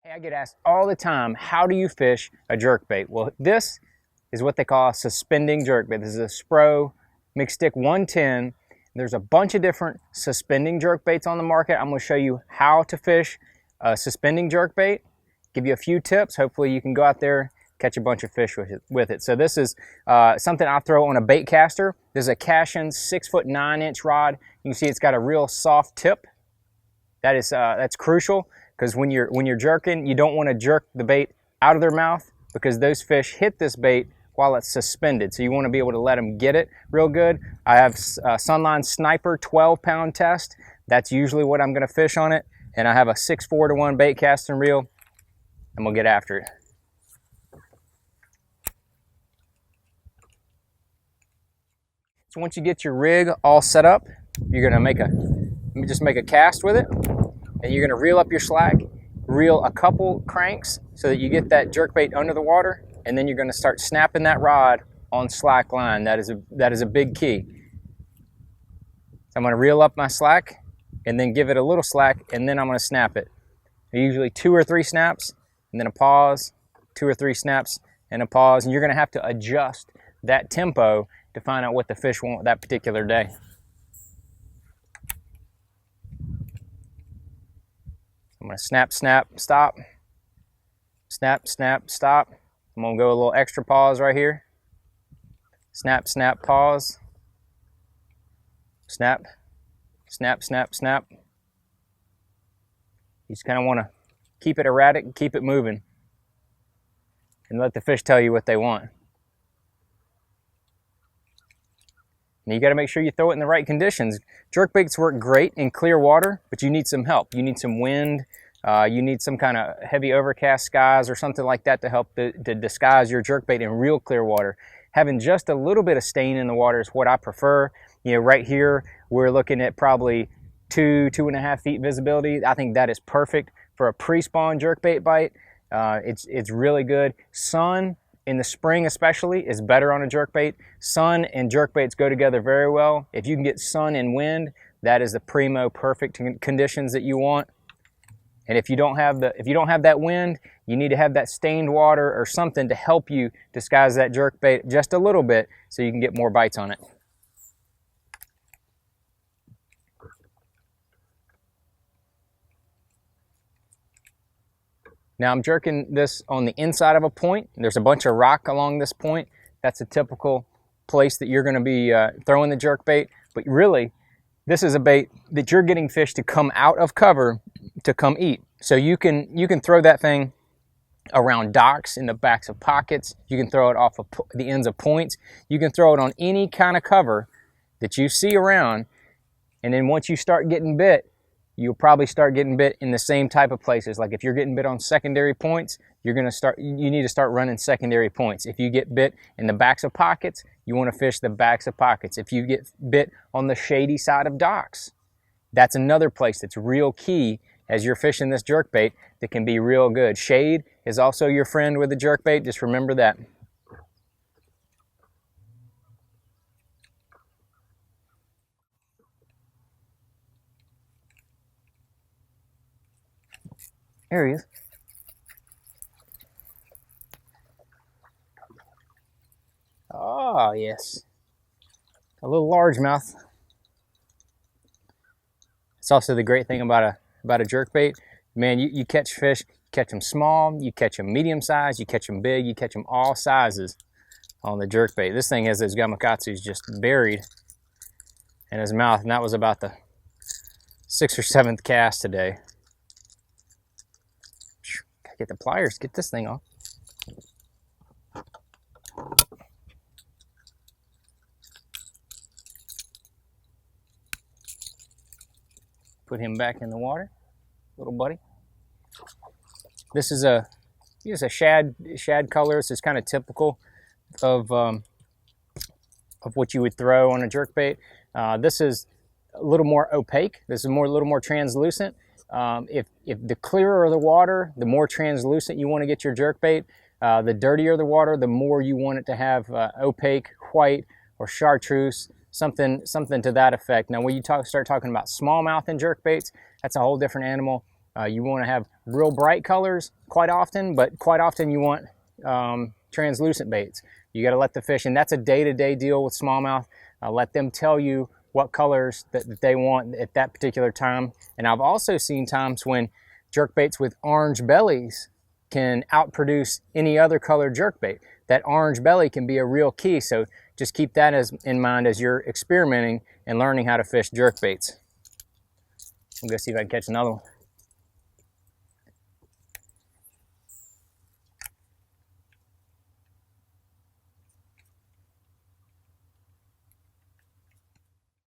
Hey, I get asked all the time, how do you fish a jerkbait? Well, this is what they call a suspending jerkbait. This is a SPRO McStick 110. There's a bunch of different suspending jerkbaits on the market. I'm going to show you how to fish a suspending jerkbait, give you a few tips. Hopefully you can go out there, catch a bunch of fish with it. So this is something I throw on a bait caster. This is a Cashion 6'9" rod. You can see it's got a real soft tip. That's crucial, because when you're jerking, you don't want to jerk the bait out of their mouth, because those fish hit this bait while it's suspended. So you want to be able to let them get it real good. I have Sunline Sniper 12-pound test. That's usually what I'm going to fish on it. And I have a 6-4-to-1 bait casting reel, and we'll get after it. So once you get your rig all set up, you're going to just make a cast with it. And you're going to reel up your slack, reel a couple cranks so that you get that jerkbait under the water, and then you're going to start snapping that rod on slack line. That is a big key. So I'm going to reel up my slack and then give it a little slack, and then I'm going to snap it. Usually 2 or 3 snaps and then a pause, 2 or 3 snaps and a pause, and you're going to have to adjust that tempo to find out what the fish want that particular day. I'm going to snap, snap, stop. Snap, snap, stop. I'm going to go a little extra pause right here. Snap, snap, pause. Snap, snap, snap, snap. You just kind of want to keep it erratic and keep it moving, and let the fish tell you what they want. And you got to make sure you throw it in the right conditions. Jerkbaits work great in clear water, but you need some help. You need some wind. You need some kind of heavy overcast skies or something like that to help to disguise your jerkbait in real clear water. Having just a little bit of stain in the water is what I prefer. You know, right here we're looking at probably 2.5 feet visibility. I think that is perfect for a pre-spawn jerkbait bite. It's really good. Sun in the spring especially is better on a jerkbait. Sun and jerkbaits go together very well. If you can get sun and wind, that is the primo perfect conditions that you want. And if you don't have that wind, you need to have that stained water or something to help you disguise that jerkbait just a little bit so you can get more bites on it. Now I'm jerking this on the inside of a point. There's a bunch of rock along this point. That's a typical place that you're going to be throwing the jerkbait. But really, this is a bait that you're getting fish to come out of cover to come eat. So you can throw that thing around docks, in the backs of pockets. You can throw it off of the ends of points. You can throw it on any kind of cover that you see around. And then once you start getting bit, you'll probably start getting bit in the same type of places. Like if you're getting bit on secondary points, you need to start running secondary points. If you get bit in the backs of pockets, you want to fish the backs of pockets. If you get bit on the shady side of docks, that's another place that's real key as you're fishing this jerkbait that can be real good. Shade is also your friend with the jerkbait. Just remember that. There he is. Oh, yes. A little largemouth. It's also the great thing about a jerkbait. Man, you catch fish, you catch them small, you catch them medium size, you catch them big, you catch them all sizes on the jerkbait. This thing has those gamakatsus just buried in his mouth, and that was about the 6th or 7th cast today. Get the pliers, get this thing off. Put him back in the water, little buddy. This is a shad color. This is kind of typical of what you would throw on a jerkbait. This is a little more opaque. This is a little more translucent. If the clearer the water, the more translucent you want to get your jerkbait. The dirtier the water, the more you want it to have opaque, white, or chartreuse, something to that effect. Now, when you start talking about smallmouth and jerkbaits, that's a whole different animal. You want to have real bright colors quite often, but quite often you want translucent baits. You got to let the fish, and that's a day-to-day deal with smallmouth. Let them tell you what colors that they want at that particular time. And I've also seen times when jerkbaits with orange bellies can outproduce any other colored jerkbait. That orange belly can be a real key, so just keep that in mind as you're experimenting and learning how to fish jerkbaits. I'm gonna see if I can catch another one.